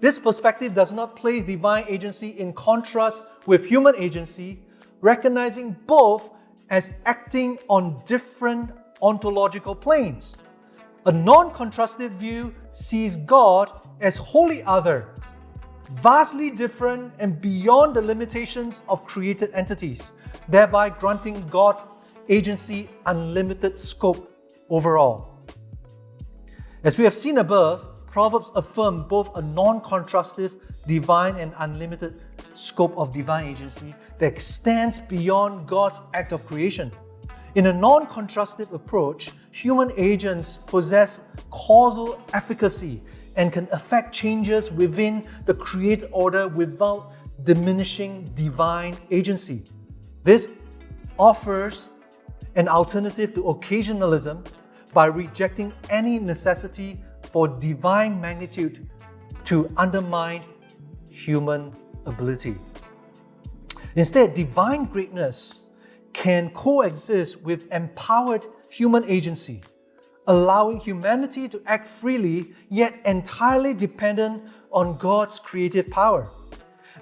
This perspective does not place divine agency in contrast with human agency, recognizing both as acting on different ontological planes. A non-contrastive view sees God as wholly other, vastly different and beyond the limitations of created entities, thereby granting God's agency unlimited scope overall. As we have seen above, Proverbs affirm both a non-contrastive, divine and unlimited scope of divine agency that extends beyond God's act of creation. In a non-contrastive approach, human agents possess causal efficacy and can affect changes within the created order without diminishing divine agency. This offers an alternative to occasionalism by rejecting any necessity for divine magnitude to undermine human ability. Instead, divine greatness can coexist with empowered human agency, allowing humanity to act freely yet entirely dependent on God's creative power.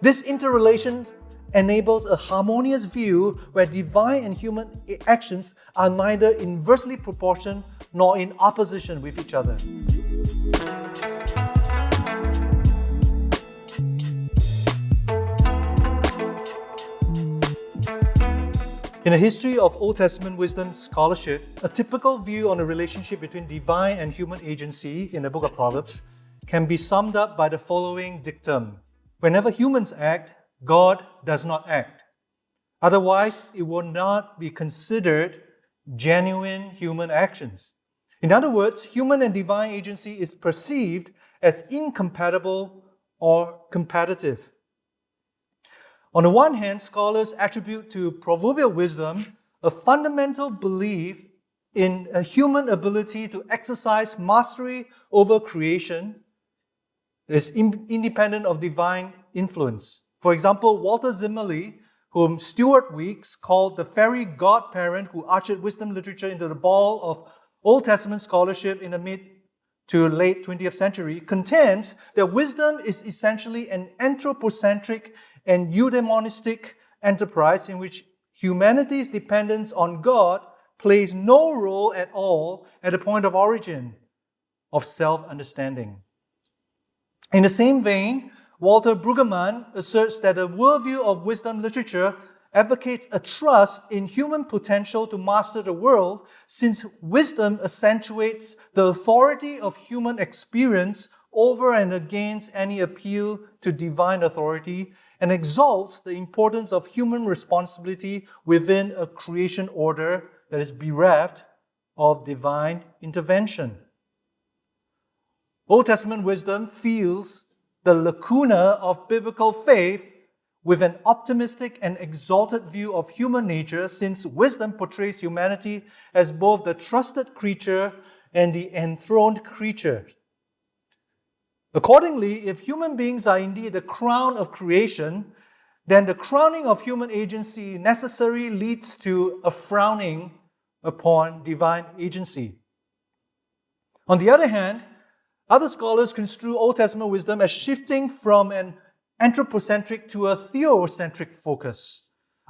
This interrelation enables a harmonious view where divine and human actions are neither inversely proportional nor in opposition with each other. In the history of Old Testament wisdom scholarship, a typical view on the relationship between divine and human agency in the Book of Proverbs can be summed up by the following dictum: whenever humans act, God does not act. Otherwise, it will not be considered genuine human actions. In other words, human and divine agency is perceived as incompatible or competitive. On the one hand, scholars attribute to proverbial wisdom a fundamental belief in a human ability to exercise mastery over creation that is independent of divine influence. For example, Walter Zimmerli, whom Stuart Weeks called the fairy godparent who ushered wisdom literature into the ball of Old Testament scholarship in the mid to late 20th century, contends that wisdom is essentially an anthropocentric and eudaimonistic enterprise in which humanity's dependence on God plays no role at all at the point of origin of self-understanding. In the same vein, Walter Brueggemann asserts that the worldview of wisdom literature advocates a trust in human potential to master the world, since wisdom accentuates the authority of human experience over and against any appeal to divine authority, and exalts the importance of human responsibility within a creation order that is bereft of divine intervention. Old Testament wisdom feels the lacuna of biblical faith with an optimistic and exalted view of human nature, since wisdom portrays humanity as both the trusted creature and the enthroned creature. Accordingly, if human beings are indeed the crown of creation, then the crowning of human agency necessarily leads to a frowning upon divine agency. On the other hand, other scholars construe Old Testament wisdom as shifting from an anthropocentric to a theocentric focus.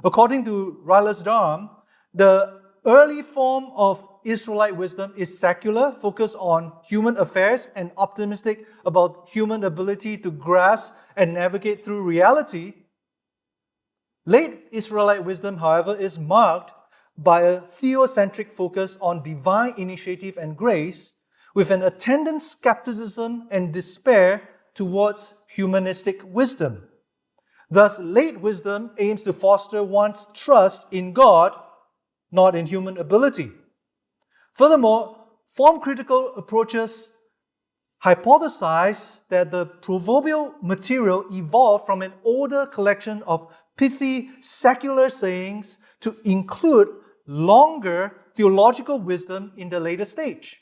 According to Rylas Darm, the early form of Israelite wisdom is secular, focused on human affairs, and optimistic about human ability to grasp and navigate through reality. Late Israelite wisdom, however, is marked by a theocentric focus on divine initiative and grace, with an attendant skepticism and despair towards humanistic wisdom. Thus, late wisdom aims to foster one's trust in God, not in human ability. Furthermore, form-critical approaches hypothesize that the proverbial material evolved from an older collection of pithy secular sayings to include longer theological wisdom in the later stage.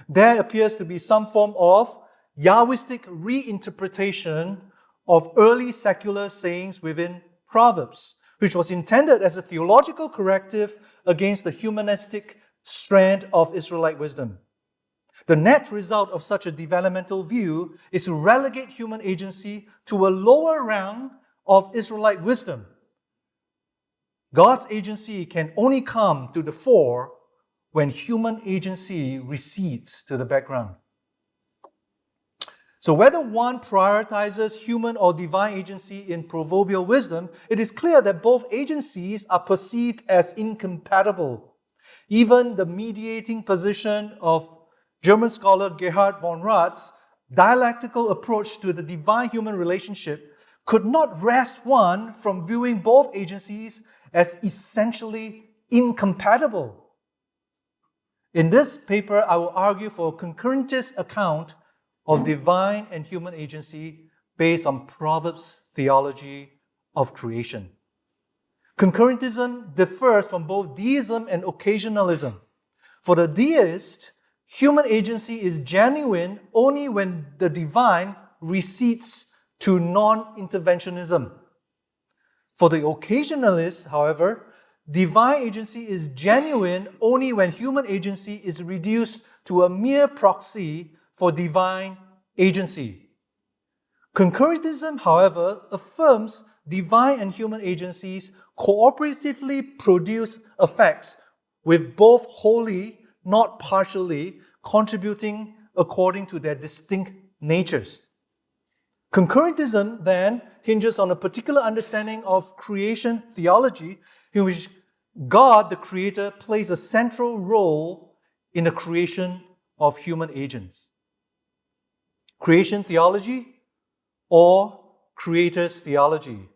There appears to be some form of Yahwistic reinterpretation of early secular sayings within Proverbs, which was intended as a theological corrective against the humanistic strand of Israelite wisdom. The net result of such a developmental view is to relegate human agency to a lower rank of Israelite wisdom. God's agency can only come to the fore when human agency recedes to the background. So whether one prioritizes human or divine agency in proverbial wisdom, it is clear that both agencies are perceived as incompatible. Even the mediating position of German scholar Gerhard von Rath's dialectical approach to the divine-human relationship could not wrest one from viewing both agencies as essentially incompatible. In this paper, I will argue for a concurrentist account of divine and human agency based on Proverbs' theology of creation. Concurrentism differs from both deism and occasionalism. For the deist, human agency is genuine only when the divine recedes to non-interventionism. For the occasionalist, however, divine agency is genuine only when human agency is reduced to a mere proxy for divine agency. Concurrentism, however, affirms divine and human agencies cooperatively produce effects with both wholly, not partially, contributing according to their distinct natures. Concurrentism then hinges on a particular understanding of creation theology in which God, the Creator, plays a central role in the creation of human agents. Creation theology or Creator's theology.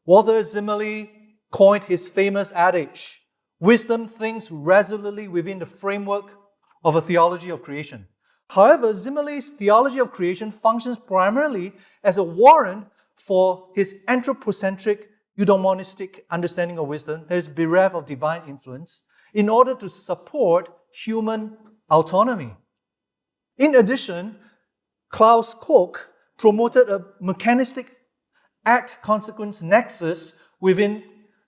Walter Zimmerli coined his famous adage, "Wisdom thinks resolutely within the framework of a theology of creation." However, Zimmerli's theology of creation functions primarily as a warrant for his anthropocentric, eudaimonistic understanding of wisdom that is bereft of divine influence in order to support human autonomy. In addition, Klaus Koch promoted a mechanistic act-consequence nexus within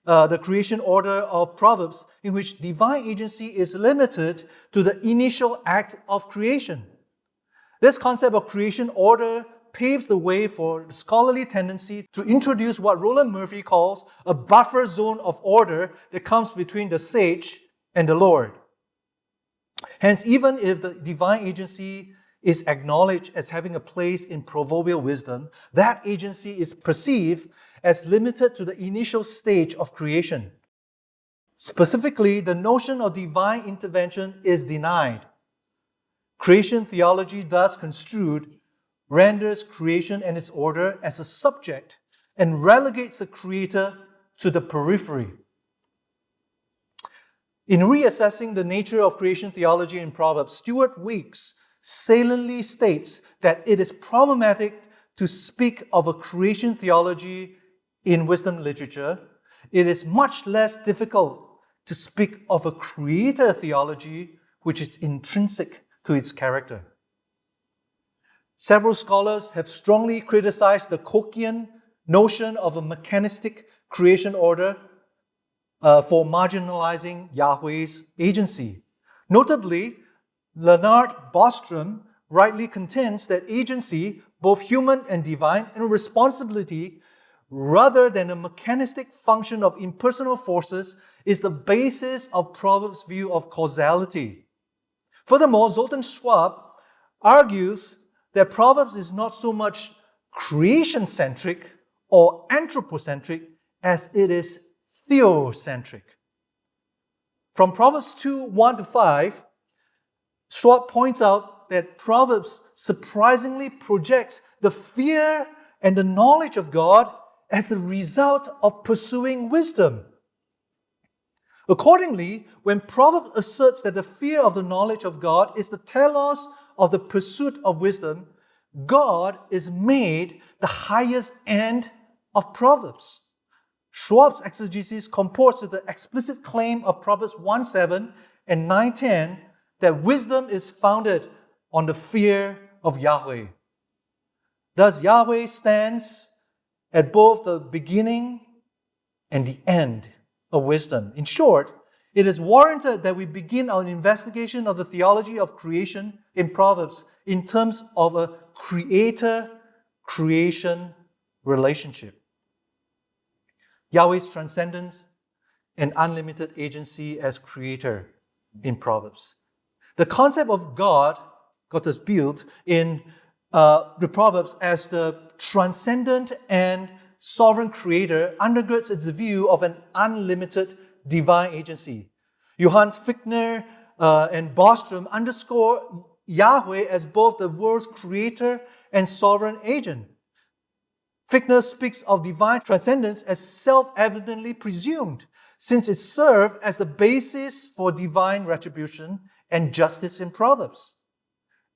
the creation order of Proverbs, in which divine agency is limited to the initial act of creation. This concept of creation order paves the way for the scholarly tendency to introduce what Roland Murphy calls a buffer zone of order that comes between the sage and the Lord. Hence, even if the divine agency is acknowledged as having a place in proverbial wisdom, that agency is perceived as limited to the initial stage of creation. Specifically, the notion of divine intervention is denied. Creation theology, thus construed, renders creation and its order as a subject and relegates the Creator to the periphery. In reassessing the nature of creation theology in Proverbs, Stuart Weeks saliently states that it is problematic to speak of a creation theology in wisdom literature. It is much less difficult to speak of a creator theology which is intrinsic to its character. Several scholars have strongly criticized the Kochian notion of a mechanistic creation order for marginalizing Yahweh's agency. Notably, Leonard Bostrom rightly contends that agency, both human and divine, and responsibility, rather than a mechanistic function of impersonal forces, is the basis of Proverbs' view of causality. Furthermore, Zoltan Schwab argues that Proverbs is not so much creation-centric or anthropocentric as it is theocentric. From Proverbs 2:1-5, Schwab points out that Proverbs surprisingly projects the fear and the knowledge of God as the result of pursuing wisdom. Accordingly, when Proverbs asserts that the fear of the knowledge of God is the telos of the pursuit of wisdom, God is made the highest end of Proverbs. Schwab's exegesis comports with the explicit claim of Proverbs 1:7 and 9:10 that wisdom is founded on the fear of Yahweh. Thus, Yahweh stands at both the beginning and the end of wisdom. In short, it is warranted that we begin our investigation of the theology of creation in Proverbs in terms of a creator-creation relationship. Yahweh's transcendence and unlimited agency as creator in Proverbs. The concept of God is built in the Proverbs as the transcendent and sovereign creator undergirds its view of an unlimited divine agency. Johannes Fichtner and Bostrom underscore Yahweh as both the world's creator and sovereign agent. Fichtner speaks of divine transcendence as self-evidently presumed, since it served as the basis for divine retribution and justice in Proverbs.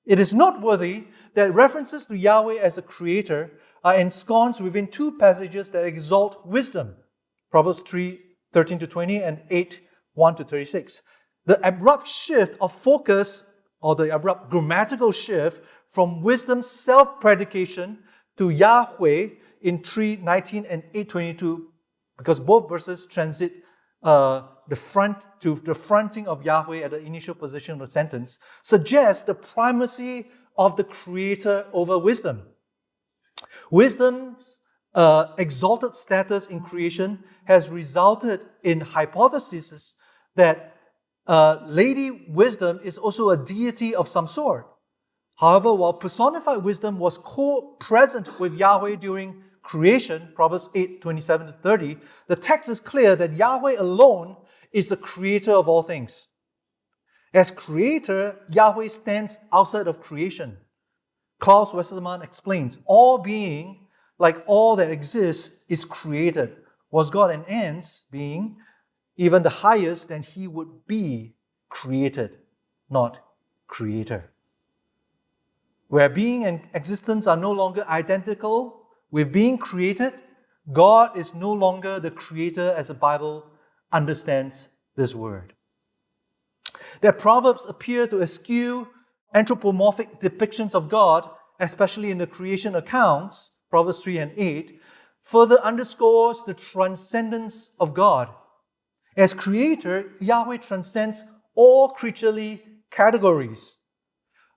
It is noteworthy that references to Yahweh as a creator are ensconced within two passages that exalt wisdom, Proverbs 3:13-20 and 8:1-36. The abrupt shift of focus, or the abrupt grammatical shift from wisdom's self-predication to Yahweh in 3:19 and 8:22, because both verses transit the fronting of Yahweh at the initial position of the sentence, suggests the primacy of the creator over wisdom. Wisdom's exalted status in creation has resulted in hypotheses that Lady Wisdom is also a deity of some sort. However, while personified wisdom was co-present with Yahweh during creation, Proverbs 8:27-30, the text is clear that Yahweh alone is the creator of all things. As creator, Yahweh stands outside of creation. Klaus Westermann explains, all being, like all that exists, is created. Was God an ends being, even the highest, then he would be created, not creator. Where being and existence are no longer identical with being created, God is no longer the creator as the Bible understands this word. That Proverbs appear to eschew anthropomorphic depictions of God, especially in the creation accounts, Proverbs 3 and 8, further underscores the transcendence of God. As creator, Yahweh transcends all creaturely categories.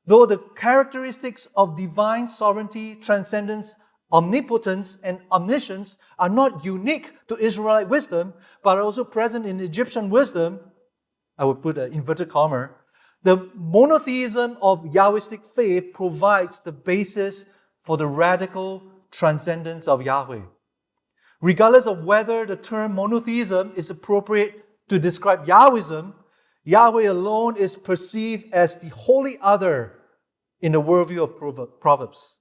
Though the characteristics of divine sovereignty, transcendence, omnipotence, and omniscience are not unique to Israelite wisdom, but are also present in Egyptian wisdom, I would put an inverted comma, the monotheism of Yahwistic faith provides the basis for the radical transcendence of Yahweh. Regardless of whether the term monotheism is appropriate to describe Yahwism, Yahweh alone is perceived as the wholly other in the worldview of Proverbs.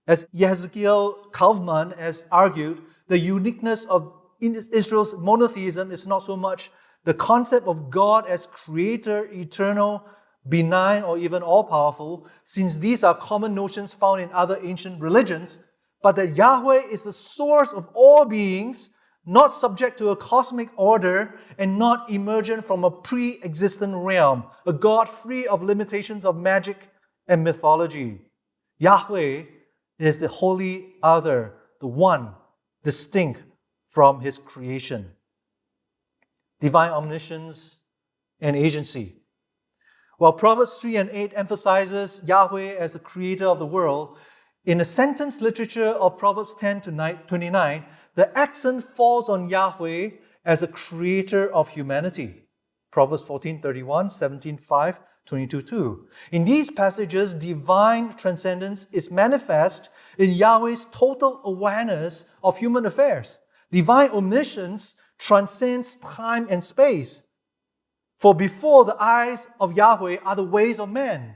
As Yehiel Kaufman has argued, the uniqueness of Israel's monotheism is not so much the concept of God as creator, eternal, benign, or even all-powerful, since these are common notions found in other ancient religions, but that Yahweh is the source of all beings, not subject to a cosmic order and not emergent from a pre-existent realm, a God free of limitations of magic and mythology. Yahweh is the wholly other, the one distinct from his creation. Divine omniscience and agency. While Proverbs 3 and 8 emphasizes Yahweh as the creator of the world, in the sentence literature of Proverbs 10-29, the accent falls on Yahweh as a creator of humanity. Proverbs 14:31, 17:5, 22:2. In these passages, divine transcendence is manifest in Yahweh's total awareness of human affairs. Divine omniscience transcends time and space. For before the eyes of Yahweh are the ways of man,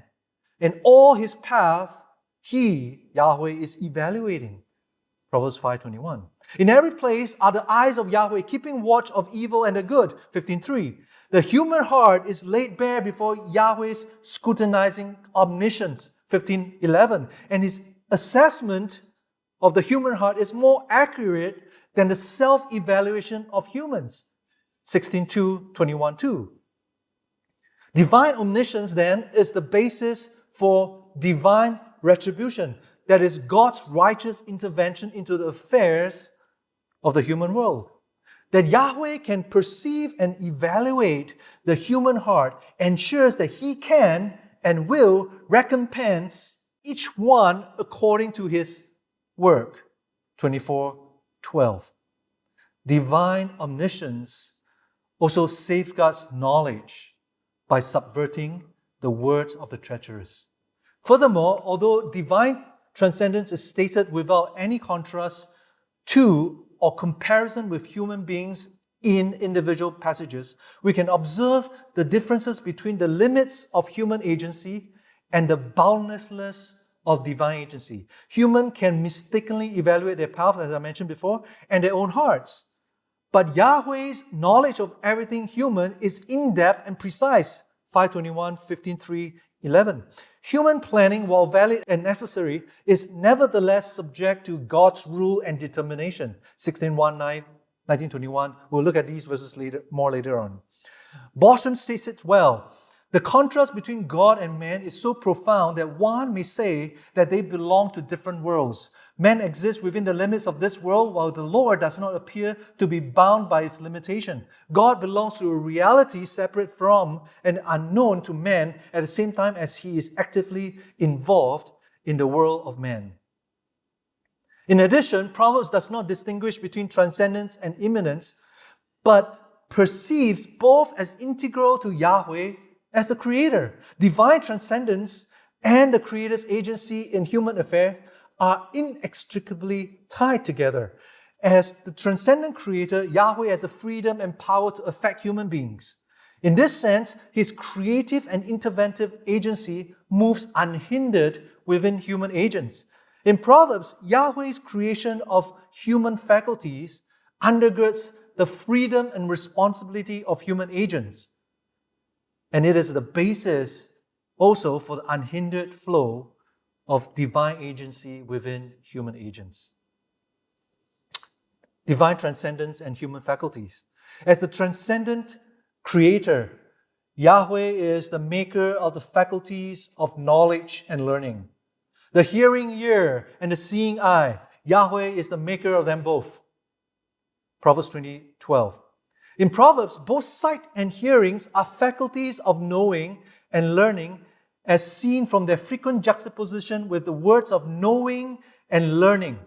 and all his path he, Yahweh, is evaluating. Proverbs 5:21. In every place are the eyes of Yahweh, keeping watch of evil and the good. 15:3. The human heart is laid bare before Yahweh's scrutinizing omniscience. 15:11. And his assessment of the human heart is more accurate than the self-evaluation of humans. 16:2, 21:2. Divine omniscience, then, is the basis for divine retribution. That is God's righteous intervention into the affairs of the human world. That Yahweh can perceive and evaluate the human heart ensures that He can and will recompense each one according to his work. 24:12. Divine omniscience also safeguards knowledge by subverting the words of the treacherous. Furthermore, although divine transcendence is stated without any contrast to or comparison with human beings in individual passages, we can observe the differences between the limits of human agency and the boundlessness of divine agency. Human can mistakenly evaluate their paths, as I mentioned before, and their own hearts. But Yahweh's knowledge of everything human is in-depth and precise. 5:21, 15:3, 11. Human planning, while valid and necessary, is nevertheless subject to God's rule and determination. 16:1, 19:21. We'll look at these verses more later on. Bostrom states it well. The contrast between God and man is so profound that one may say that they belong to different worlds. Man exists within the limits of this world, while the Lord does not appear to be bound by its limitation. God belongs to a reality separate from and unknown to man at the same time as He is actively involved in the world of man. In addition, Proverbs does not distinguish between transcendence and immanence, but perceives both as integral to Yahweh as the Creator. Divine transcendence and the Creator's agency in human affairs are inextricably tied together. As the transcendent Creator, Yahweh has a freedom and power to affect human beings. In this sense, His creative and interventive agency moves unhindered within human agents. In Proverbs, Yahweh's creation of human faculties undergirds the freedom and responsibility of human agents. And it is the basis also for the unhindered flow of divine agency within human agents. Divine transcendence and human faculties. As the transcendent Creator, Yahweh is the maker of the faculties of knowledge and learning. The hearing ear and the seeing eye, Yahweh is the maker of them both. Proverbs 20:12. In Proverbs, both sight and hearings are faculties of knowing and learning as seen from their frequent juxtaposition with the words of knowing and learning.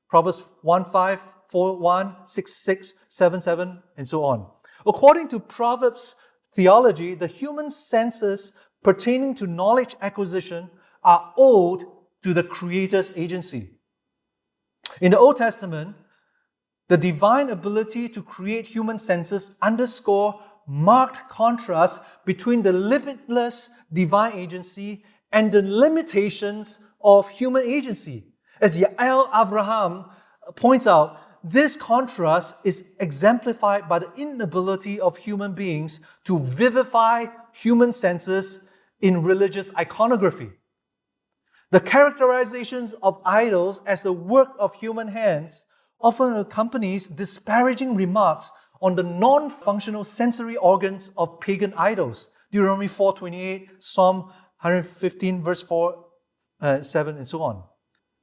Proverbs 1:5, 4:1, 6:6, 7:7, and so on. According to Proverbs theology, the human senses pertaining to knowledge acquisition are owed to the Creator's agency. In the Old Testament, the divine ability to create human senses underscore marked contrast between the limitless divine agency and the limitations of human agency. As Yael Abraham points out, this contrast is exemplified by the inability of human beings to vivify human senses in religious iconography. The characterizations of idols as the work of human hands often accompanies disparaging remarks on the non-functional sensory organs of pagan idols. Deuteronomy 4:28, Psalm 115, verse 4, 7, and so on.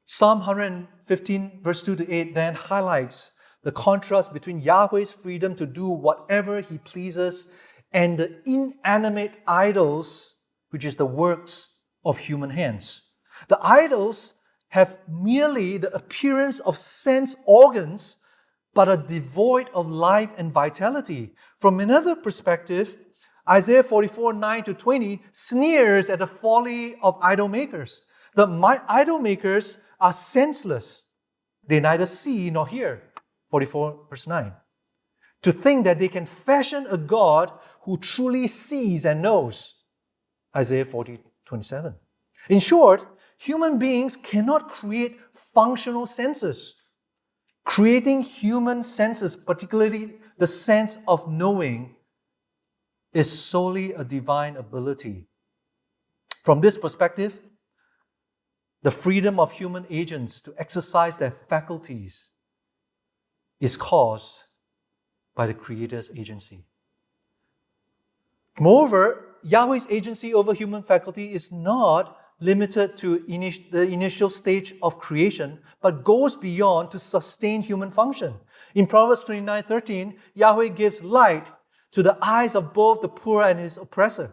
Psalm 115, verse 2 to 8 then highlights the contrast between Yahweh's freedom to do whatever He pleases and the inanimate idols, which is the works of human hands. The idols have merely the appearance of sense organs, but are devoid of life and vitality. From another perspective, Isaiah 44:9 to 20 sneers at the folly of idol makers. The idol makers are senseless. They neither see nor hear. 44 verse 9. To think that they can fashion a God who truly sees and knows. Isaiah 40:27. In short, human beings cannot create functional senses. Creating human senses, particularly the sense of knowing, is solely a divine ability. From this perspective, the freedom of human agents to exercise their faculties is caused by the Creator's agency. Moreover, Yahweh's agency over human faculty is not limited to the initial stage of creation, but goes beyond to sustain human function. In Proverbs 29:13, Yahweh gives light to the eyes of both the poor and his oppressor.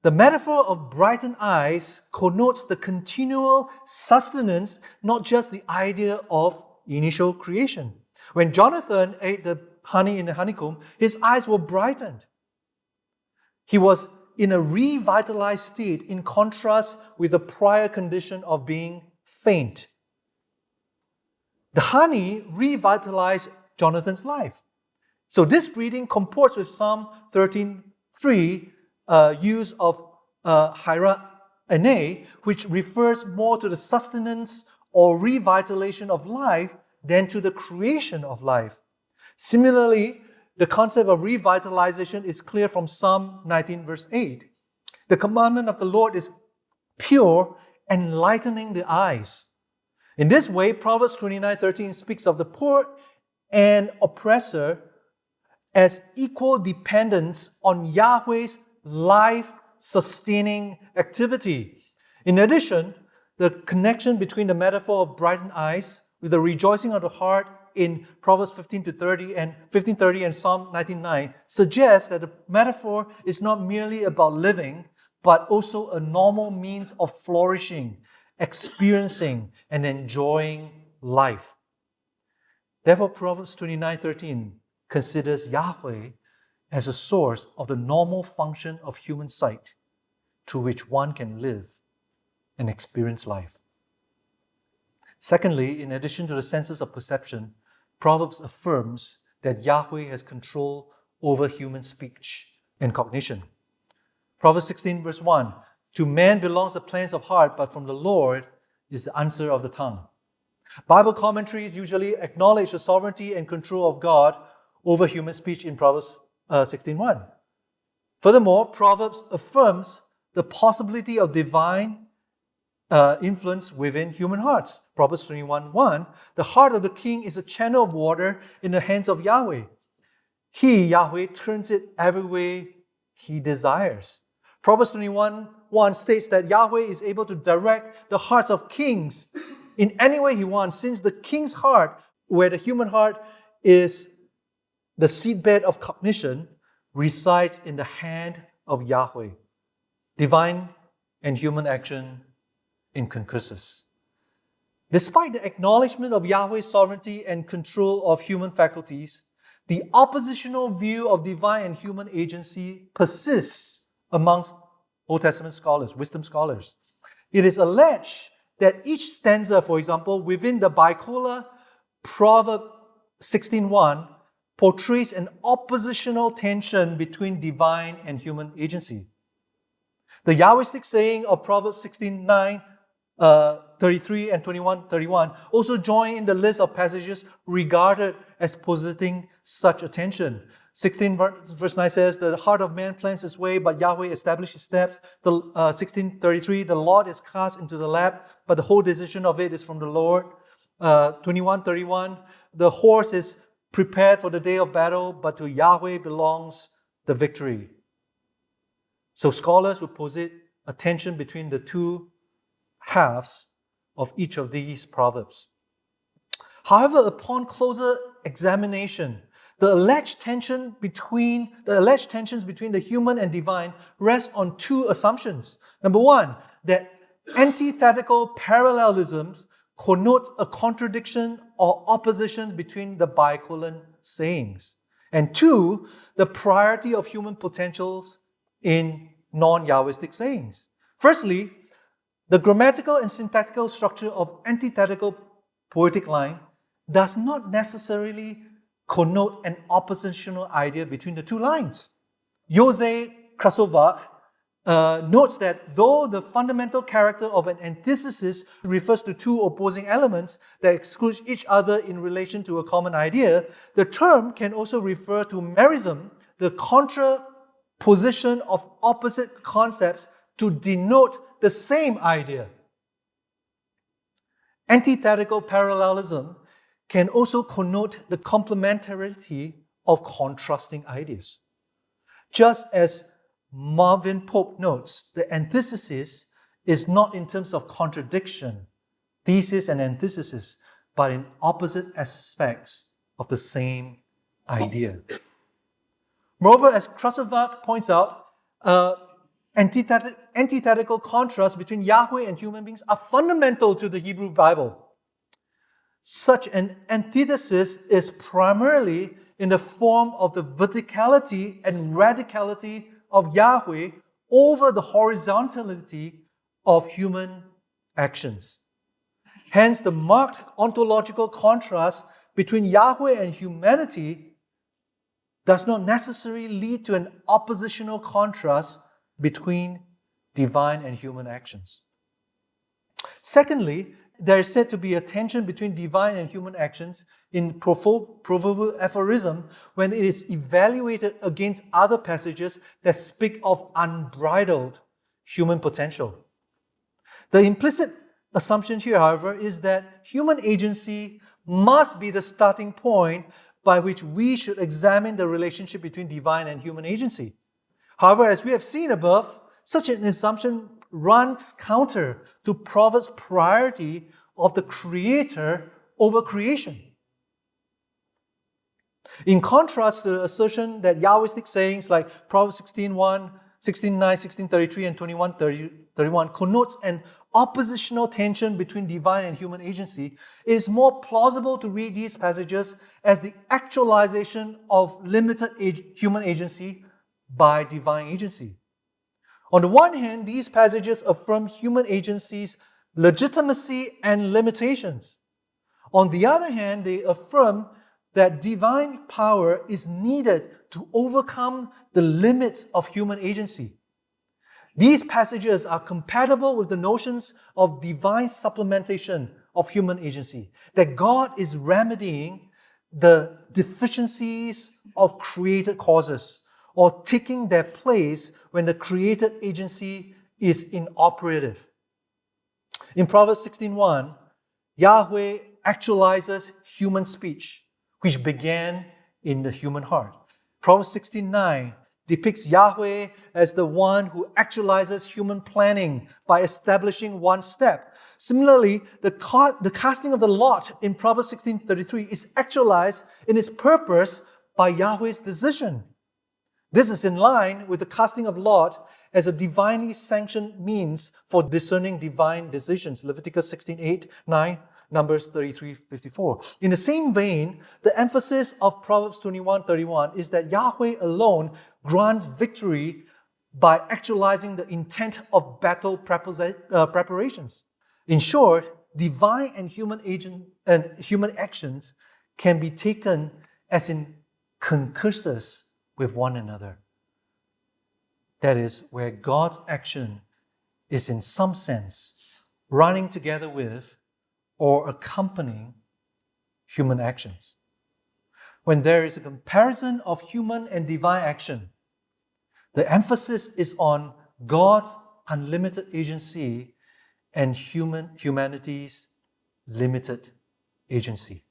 The metaphor of brightened eyes connotes the continual sustenance, not just the idea of initial creation. When Jonathan ate the honey in the honeycomb, his eyes were brightened. He was in a revitalized state in contrast with the prior condition of being faint. The honey revitalized Jonathan's life. So this reading comports with Psalm 13:3, use of hierane, which refers more to the sustenance or revitalization of life than to the creation of life. Similarly, the concept of revitalization is clear from Psalm 19, verse 8. The commandment of the Lord is pure, enlightening the eyes. In this way, Proverbs 29:13 speaks of the poor and oppressor as equal dependence on Yahweh's life-sustaining activity. In addition, the connection between the metaphor of brightened eyes with the rejoicing of the heart in Proverbs 15:30 and Psalm 19:9 suggests that the metaphor is not merely about living, but also a normal means of flourishing, experiencing, and enjoying life. Therefore, Proverbs 29:13 considers Yahweh as a source of the normal function of human sight through which one can live and experience life. Secondly, in addition to the senses of perception, Proverbs affirms that Yahweh has control over human speech and cognition. Proverbs 16, verse 1, to man belongs the plans of heart, but from the Lord is the answer of the tongue. Bible commentaries usually acknowledge the sovereignty and control of God over human speech in Proverbs 16:1. Furthermore, Proverbs affirms the possibility of divine influence within human hearts. Proverbs 21:1, the heart of the king is a channel of water in the hands of Yahweh. He, Yahweh, turns it every way he desires. Proverbs 21:1 states that Yahweh is able to direct the hearts of kings in any way he wants, since the king's heart, where the human heart is the seedbed of cognition, resides in the hand of Yahweh. Divine and human action in concurrentist. Despite the acknowledgement of Yahweh's sovereignty and control of human faculties, the oppositional view of divine and human agency persists amongst Old Testament scholars, wisdom scholars. It is alleged that each stanza, for example, within the bicola Proverb 16:1, portrays an oppositional tension between divine and human agency. The Yahwistic saying of Proverbs 16:9, 33 and 21:31 also join in the list of passages regarded as possessing such a tension. 16 verse 9 says, the heart of man plans his way, but Yahweh establishes his steps. 16:33, the Lord is cast into the lap, but the whole decision of it is from the Lord. 21:31, the horse is prepared for the day of battle, but to Yahweh belongs the victory. So scholars would posit a tension between the two halves of each of these proverbs. However, upon closer examination, the alleged tensions between the human and divine rest on two assumptions. Number one, that antithetical parallelisms connotes a contradiction or opposition between the bicolan sayings. And two, the priority of human potentials in non-Yahwistic sayings. Firstly, the grammatical and syntactical structure of antithetical poetic line does not necessarily connote an oppositional idea between the two lines. Jose Krasovac notes that though the fundamental character of an antithesis refers to two opposing elements that exclude each other in relation to a common idea, the term can also refer to merism, the contraposition of opposite concepts to denote the same idea. Antithetical parallelism can also connote the complementarity of contrasting ideas. Just as Marvin Pope notes, the antithesis is not in terms of contradiction, thesis and antithesis, but in opposite aspects of the same idea. Moreover, as Krasovak points out, antithetical contrasts between Yahweh and human beings are fundamental to the Hebrew Bible. Such an antithesis is primarily in the form of the verticality and radicality of Yahweh over the horizontality of human actions. Hence, the marked ontological contrast between Yahweh and humanity does not necessarily lead to an oppositional contrast between divine and human actions. Secondly, there is said to be a tension between divine and human actions in proverbial aphorism when it is evaluated against other passages that speak of unbridled human potential. The implicit assumption here, however, is that human agency must be the starting point by which we should examine the relationship between divine and human agency. However, as we have seen above, such an assumption runs counter to Proverbs' priority of the Creator over creation. In contrast to the assertion that Yahwistic sayings like Proverbs 16:1, 16:9, 16:33, and 21:31 connotes an oppositional tension between divine and human agency, it is more plausible to read these passages as the actualization of limited human agency by divine agency. On the one hand, these passages affirm human agency's legitimacy and limitations. On the other hand, they affirm that divine power is needed to overcome the limits of human agency. These passages are compatible with the notions of divine supplementation of human agency, that God is remedying the deficiencies of created causes or taking their place when the created agency is inoperative. In Proverbs 16:1, Yahweh actualizes human speech, which began in the human heart. Proverbs 16:9 depicts Yahweh as the one who actualizes human planning by establishing one step. Similarly, the casting of the lot in Proverbs 16:33 is actualized in its purpose by Yahweh's decision. This is in line with the casting of lot as a divinely sanctioned means for discerning divine decisions. Leviticus 16:8, 9, Numbers 33:54. In the same vein, the emphasis of Proverbs 21:31 is that Yahweh alone grants victory by actualizing the intent of battle preparations. In short, divine and human actions can be taken as in concurrentist with one another. That is, where God's action is in some sense running together with or accompanying human actions. When there is a comparison of human and divine action, the emphasis is on God's unlimited agency and humanity's limited agency.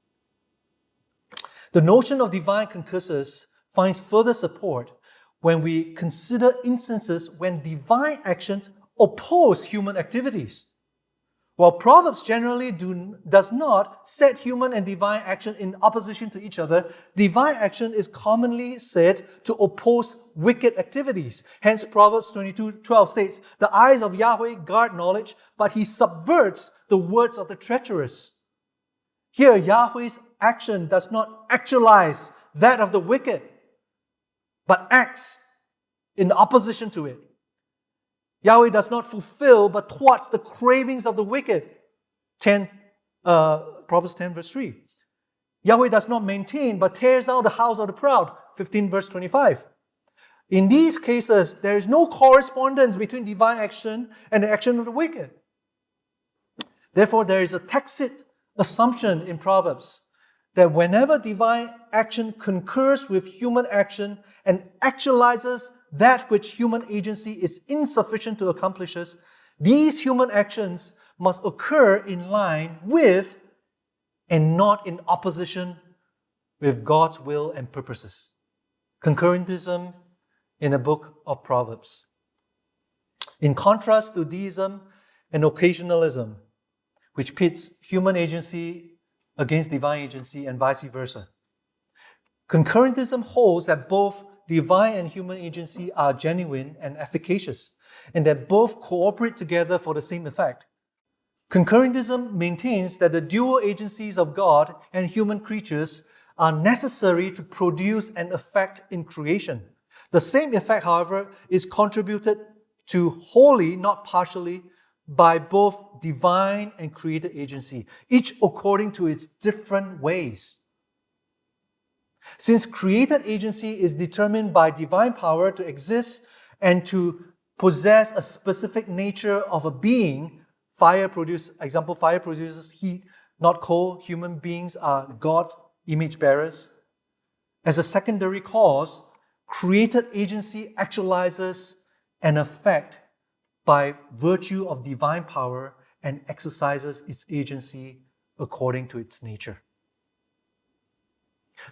The notion of divine concurrence finds further support when we consider instances when divine actions oppose human activities. While Proverbs generally does not set human and divine action in opposition to each other, divine action is commonly said to oppose wicked activities. Hence, Proverbs 22:12 states, "The eyes of Yahweh guard knowledge, but he subverts the words of the treacherous." Here, Yahweh's action does not actualize that of the wicked, but acts in opposition to it. Yahweh does not fulfill but thwarts the cravings of the wicked. Proverbs 10 verse 3. Yahweh does not maintain but tears down the house of the proud. 15 verse 25. In these cases, there is no correspondence between divine action and the action of the wicked. Therefore, there is a tacit assumption in Proverbs that whenever divine action concurs with human action and actualizes that which human agency is insufficient to accomplish, these human actions must occur in line with and not in opposition with God's will and purposes. Concurrentism in the Book of Proverbs. In contrast to deism and occasionalism, which pits human agency against divine agency and vice versa, concurrentism holds that both divine and human agency are genuine and efficacious, and that both cooperate together for the same effect. Concurrentism maintains that the dual agencies of God and human creatures are necessary to produce an effect in creation. The same effect, however, is contributed to wholly, not partially, by both divine and created agency, each according to its different ways. Since created agency is determined by divine power to exist and to possess a specific nature of a being, fire produces heat, not cold. Human beings are God's image bearers. As a secondary cause, created agency actualizes an effect by virtue of divine power and exercises its agency according to its nature.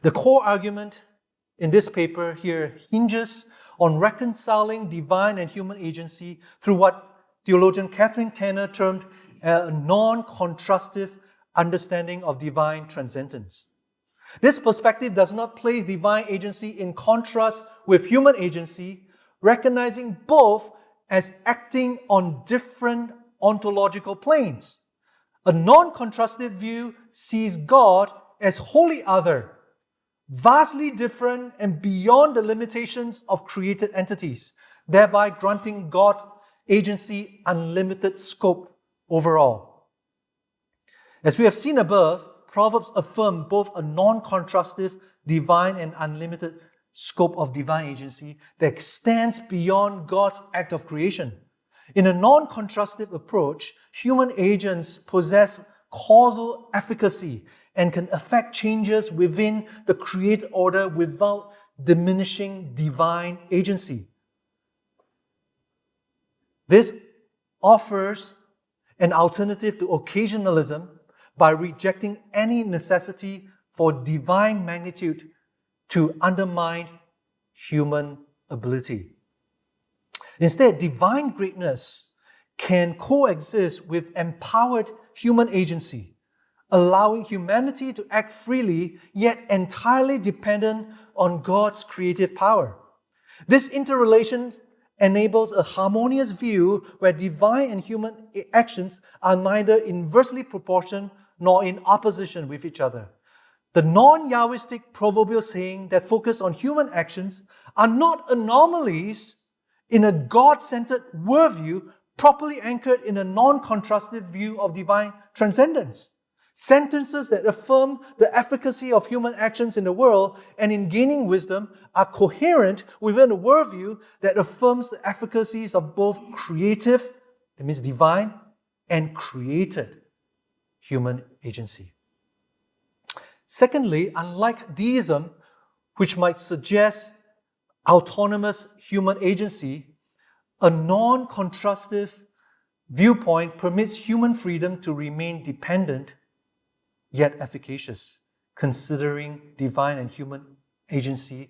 The core argument in this paper here hinges on reconciling divine and human agency through what theologian Catherine Tanner termed a non-contrastive understanding of divine transcendence. This perspective does not place divine agency in contrast with human agency, recognizing both as acting on different ontological planes. A non-contrastive view sees God as wholly other, vastly different and beyond the limitations of created entities, thereby granting God's agency unlimited scope overall. As we have seen above, Proverbs affirm both a non-contrastive, divine and unlimited scope of divine agency that extends beyond God's act of creation. In a non-contrastive approach, human agents possess causal efficacy and can affect changes within the created order without diminishing divine agency. This offers an alternative to occasionalism by rejecting any necessity for divine magnitude to undermine human ability. Instead, divine greatness can coexist with empowered human agency, allowing humanity to act freely, yet entirely dependent on God's creative power. This interrelation enables a harmonious view where divine and human actions are neither inversely proportional nor in opposition with each other. The non-Yahwistic proverbial saying that focus on human actions are not anomalies in a God-centered worldview properly anchored in a non-contrastive view of divine transcendence. Sentences that affirm the efficacy of human actions in the world and in gaining wisdom are coherent within a worldview that affirms the efficacies of both creative, that means divine, and created human agency. Secondly, unlike deism, which might suggest autonomous human agency, a non-contrastive viewpoint permits human freedom to remain dependent yet efficacious, considering divine and human agency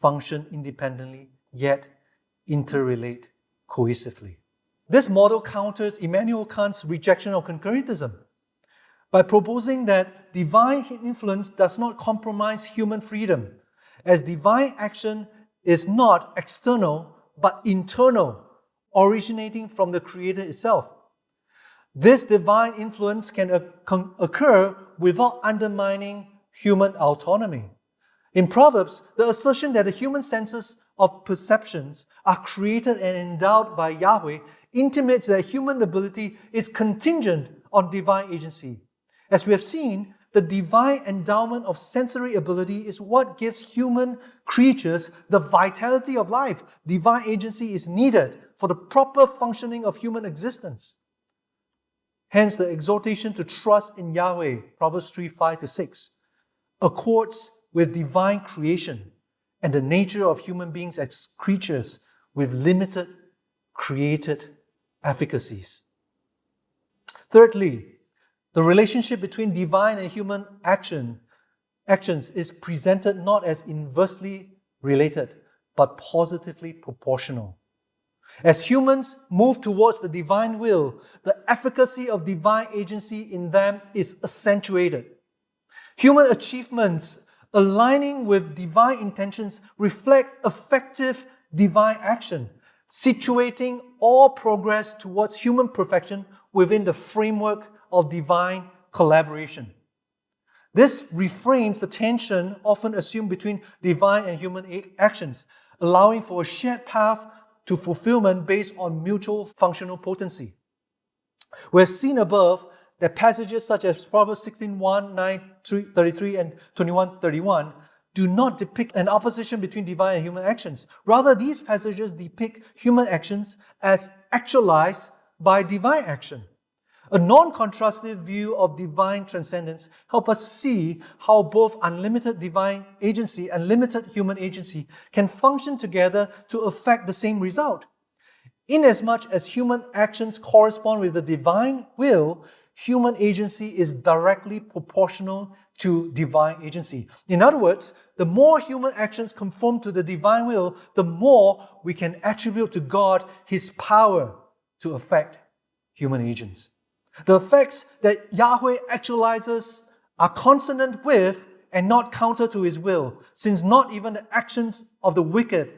function independently yet interrelate cohesively. This model counters Immanuel Kant's rejection of concurrentism by proposing that divine influence does not compromise human freedom, as divine action is not external but internal, originating from the Creator itself. This divine influence can occur without undermining human autonomy. In Proverbs, the assertion that the human senses of perceptions are created and endowed by Yahweh intimates that human ability is contingent on divine agency. As we have seen, the divine endowment of sensory ability is what gives human creatures the vitality of life. Divine agency is needed for the proper functioning of human existence. Hence, the exhortation to trust in Yahweh, Proverbs 3, 5-6, accords with divine creation and the nature of human beings as creatures with limited created efficacies. Thirdly, the relationship between divine and human actions is presented not as inversely related, but positively proportional. As humans move towards the divine will, the efficacy of divine agency in them is accentuated. Human achievements aligning with divine intentions reflect effective divine action, situating all progress towards human perfection within the framework of divine collaboration. This reframes the tension often assumed between divine and human actions, allowing for a shared path to fulfillment based on mutual functional potency. We have seen above that passages such as Proverbs 16:1, 9:33, and 21:31 do not depict an opposition between divine and human actions. Rather, these passages depict human actions as actualized by divine action. A non-contrastive view of divine transcendence helps us see how both unlimited divine agency and limited human agency can function together to affect the same result. Inasmuch as human actions correspond with the divine will, human agency is directly proportional to divine agency. In other words, the more human actions conform to the divine will, the more we can attribute to God His power to affect human agents. The effects that Yahweh actualizes are consonant with and not counter to His will, since not even the actions of the wicked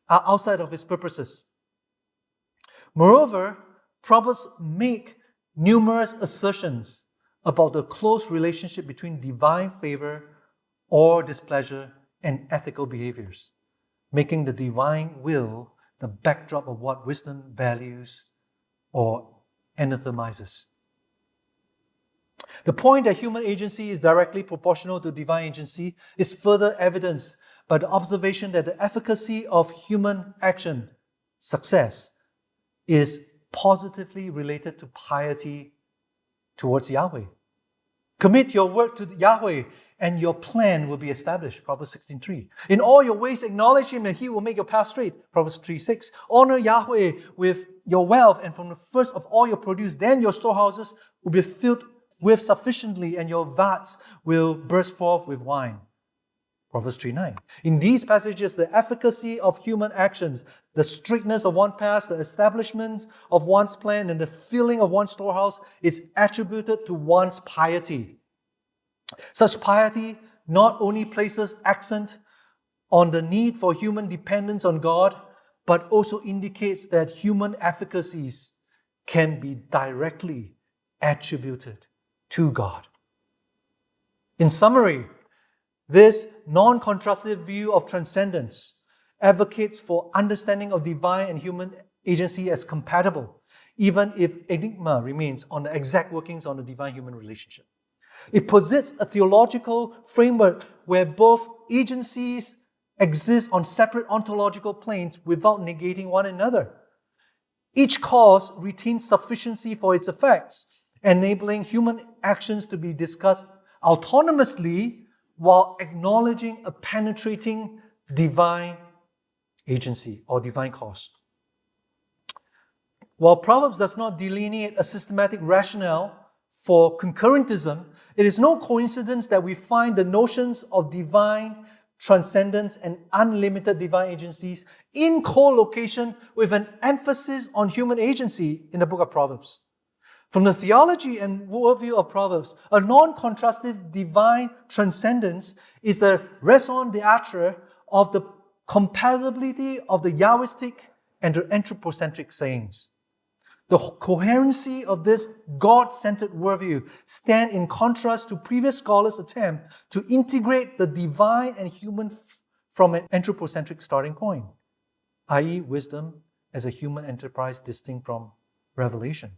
are outside of His purposes. Moreover, Proverbs make numerous assertions about the close relationship between divine favor or displeasure and ethical behaviors, making the divine will the backdrop of what wisdom values or anathemizes. The point that human agency is directly proportional to divine agency is further evidenced by the observation that the efficacy of human action, success, is positively related to piety towards Yahweh. Commit your work to Yahweh and your plan will be established. Proverbs 16:3. In all your ways acknowledge Him and He will make your path straight. Proverbs 3:6. Honor Yahweh with your wealth and from the first of all your produce. Then your storehouses will be filled with sufficiently and your vats will burst forth with wine. Proverbs 3:9. In these passages, the efficacy of human actions, the strictness of one's path, the establishment of one's plan, and the filling of one's storehouse is attributed to one's piety. Such piety not only places accent on the need for human dependence on God, but also indicates that human efficacies can be directly attributed to God. In summary, this non-contrastive view of transcendence advocates for understanding of divine and human agency as compatible, even if enigma remains on the exact workings on the divine-human relationship. It posits a theological framework where both agencies exist on separate ontological planes without negating one another. Each cause retains sufficiency for its effects, enabling human actions to be discussed autonomously while acknowledging a penetrating divine agency or divine cause. While Proverbs does not delineate a systematic rationale for concurrentism, it is no coincidence that we find the notions of divine transcendence and unlimited divine agencies in co-location with an emphasis on human agency in the Book of Proverbs. From the theology and worldview of Proverbs, a non-contrastive divine transcendence is the raison d'etre of the compatibility of the Yahwistic and the anthropocentric sayings. The coherency of this God-centered worldview stands in contrast to previous scholars' attempt to integrate the divine and human from an anthropocentric starting point, i.e., wisdom as a human enterprise distinct from revelation.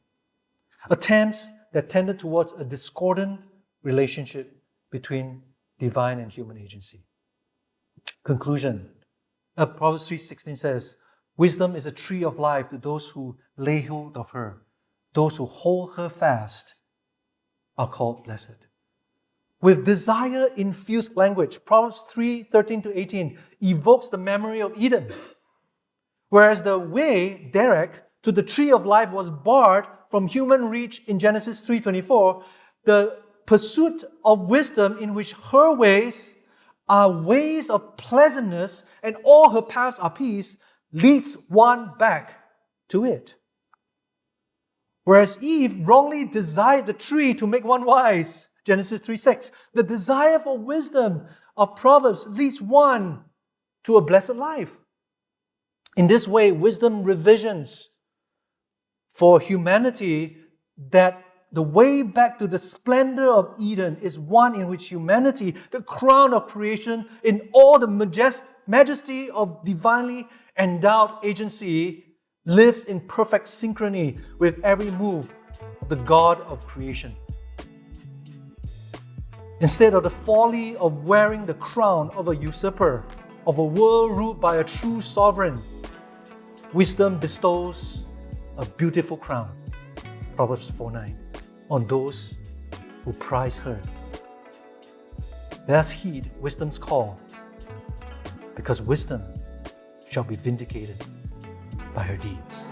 Attempts that tended towards a discordant relationship between divine and human agency. Conclusion. Proverbs 3:16 says, wisdom is a tree of life to those who lay hold of her. Those who hold her fast are called blessed. With desire-infused language, Proverbs 3:13-18 evokes the memory of Eden. Whereas the way, Derek, to the tree of life was barred from human reach in Genesis 3:24, the pursuit of wisdom in which her ways are ways of pleasantness, and all her paths are peace, leads one back to it. Whereas Eve wrongly desired the tree to make one wise, Genesis 3:6. The desire for wisdom of Proverbs leads one to a blessed life. In this way, wisdom revisions for humanity that the way back to the splendor of Eden is one in which humanity, the crown of creation, in all the majesty of divinely endowed agency, lives in perfect synchrony with every move of the God of creation. Instead of the folly of wearing the crown of a usurper, of a world ruled by a true sovereign, wisdom bestows a beautiful crown, Proverbs 4:9, on those who prize her. Let us heed wisdom's call, because wisdom shall be vindicated by her deeds.